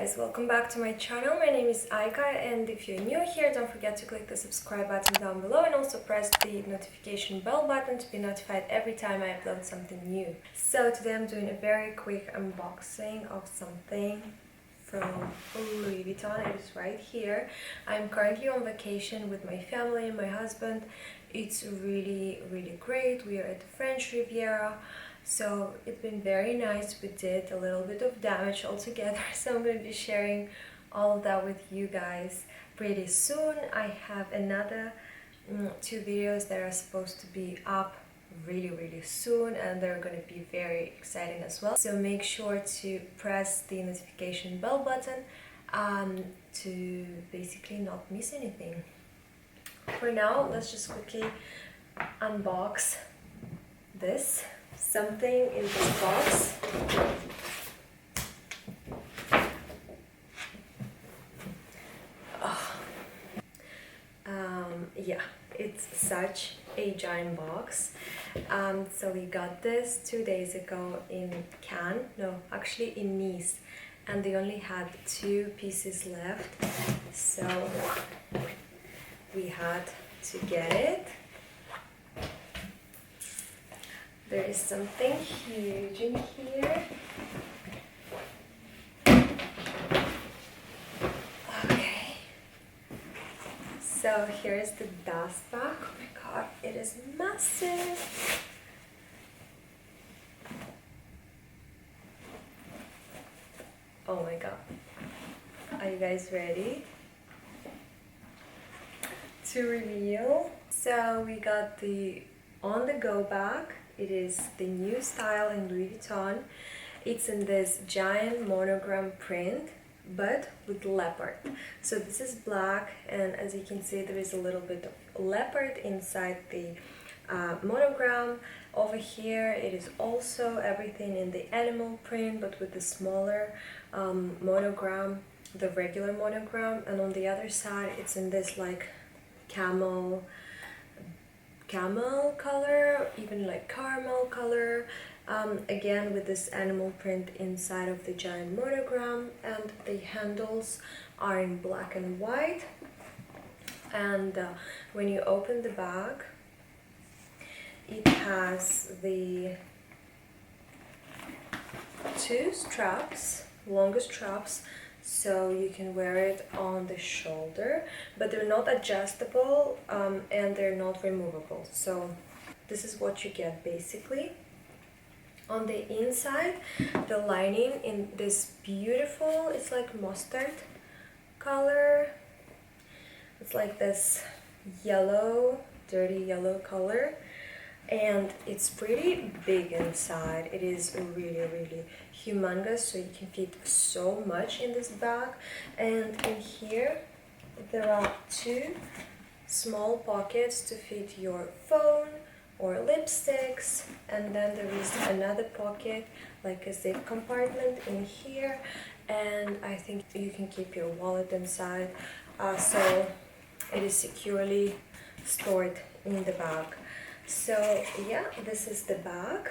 guys, welcome back to my channel. My name is Aika, and if you're new here, don't forget to click the subscribe button down below and also press the notification bell button to be notified every time I upload something new. So today I'm doing a very quick unboxing of something from Louis Vuitton. It is right here. I'm currently on vacation with my family and my husband. It's really great. We are at the French Riviera. So it's been very nice. We did a little bit of damage altogether, so I'm going to be sharing all of that with you guys pretty soon. I have another two videos that are supposed to be up really soon, and they're going to be very exciting as well. So make sure to press the notification bell button to basically not miss anything. For now, let's just quickly unbox this. Something in this box. Yeah, it's such a giant box. So we got this 2 days ago in Cannes, no, actually in Nice, and they only had 2 pieces left, so we had to get it. There is something huge in here. Okay. So here's the dust bag. Oh my god, it is massive. Oh my god. Are you guys ready to reveal? So we got the on-the-go bag. It is the new style in Louis Vuitton. It's in this giant monogram print, but with leopard. So this is black, and as you can see, there is a little bit of leopard inside the monogram. Over here, it is also everything in the animal print, but with the smaller monogram, the regular monogram. And on the other side, it's in this like camel color, even like caramel color, again with this animal print inside of the giant monogram, and the handles are in black and white. And when you open the bag, it has the 2 straps, longer straps, so you can wear it on the shoulder, but they're not adjustable and they're not removable. So this is what you get basically. On the inside, the lining in this beautiful, it's like mustard color. It's like this yellow, dirty yellow color, and it's pretty big inside. It is really humongous, so you can fit so much in this bag. And in here there are 2 small pockets to fit your phone or lipsticks, and then there is another pocket like a zip compartment in here, and I think you can keep your wallet inside, so it is securely stored in the bag. So yeah, this is the bag.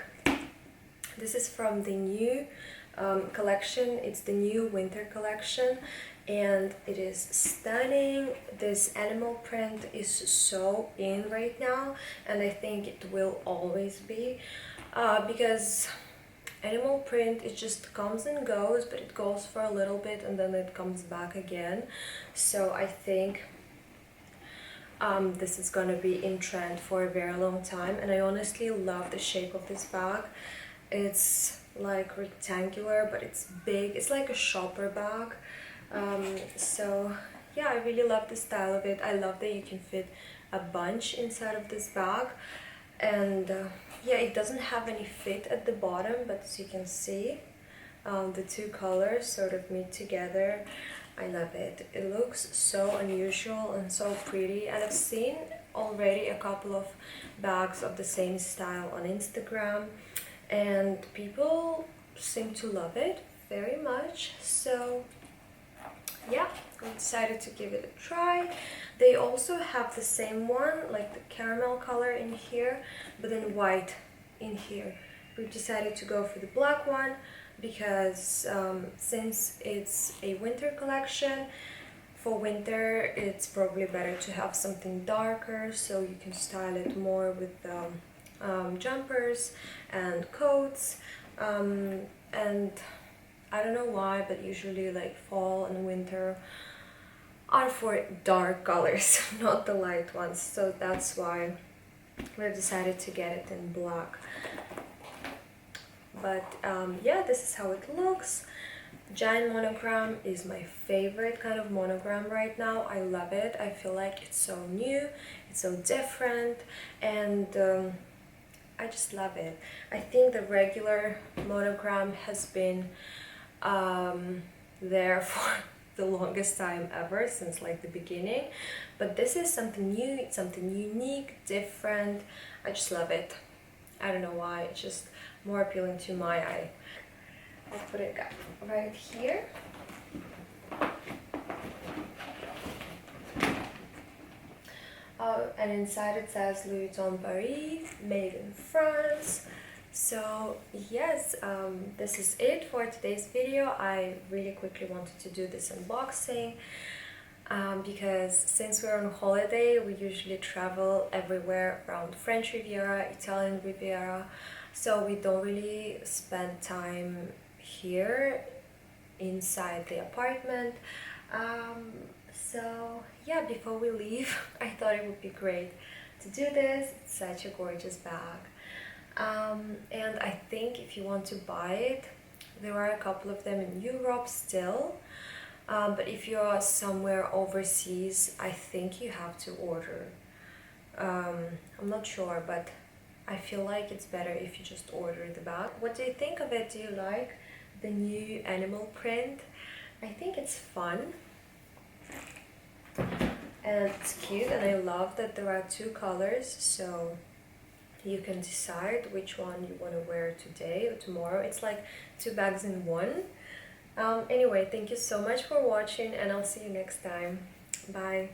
This is from the new collection. It's the new winter collection, and it is stunning. This animal print is so in right now, and I think it will always be, because animal print, it just comes and goes, but it goes for a little bit and then it comes back again. So I think this is gonna be in trend for a very long time, and I honestly love the shape of this bag. It's like rectangular, but it's big. It's like a shopper bag. So yeah, I really love the style of it. I love that you can fit a bunch inside of this bag, and yeah, it doesn't have any fit at the bottom, but as you can see, the 2 colors sort of meet together. I love it. It looks so unusual and so pretty, and I've seen already a couple of bags of the same style on Instagram, and people seem to love it very much. So yeah, I decided to give it a try. They also have the same one, like the caramel color in here, but then white in here. We decided to go for the black one, because since it's a winter collection, for winter it's probably better to have something darker so you can style it more with jumpers and coats, and I don't know why, but usually like fall and winter are for dark colors, not the light ones, so that's why we've decided to get it in black. But yeah, this is how it looks. Giant monogram is my favorite kind of monogram right now. I love it. I feel like it's so new, it's so different, and I just love it. I think the regular monogram has been there for the longest time ever, since like the beginning, but this is something new, it's something unique, different. I just love it. I don't know why, it's just more appealing to my eye. I'll put it right here. And inside it says Louis Vuitton Paris, made in France. So yes, this is it for today's video. I really quickly wanted to do this unboxing because since we're on holiday, we usually travel everywhere around French Riviera, Italian Riviera, so we don't really spend time here inside the apartment. So yeah, before we leave, I thought it would be great to do this. It's such a gorgeous bag. And I think if you want to buy it, there are a couple of them in Europe still, but if you're somewhere overseas, I think you have to order. I'm not sure, but I feel like it's better if you just order the bag. What do you think of it? Do you like the new animal print? I think it's fun and it's cute, and I love that there are two colors, so you can decide which one you want to wear today or tomorrow. It's like two bags in one. Anyway, thank you so much for watching, and I'll see you next time. Bye.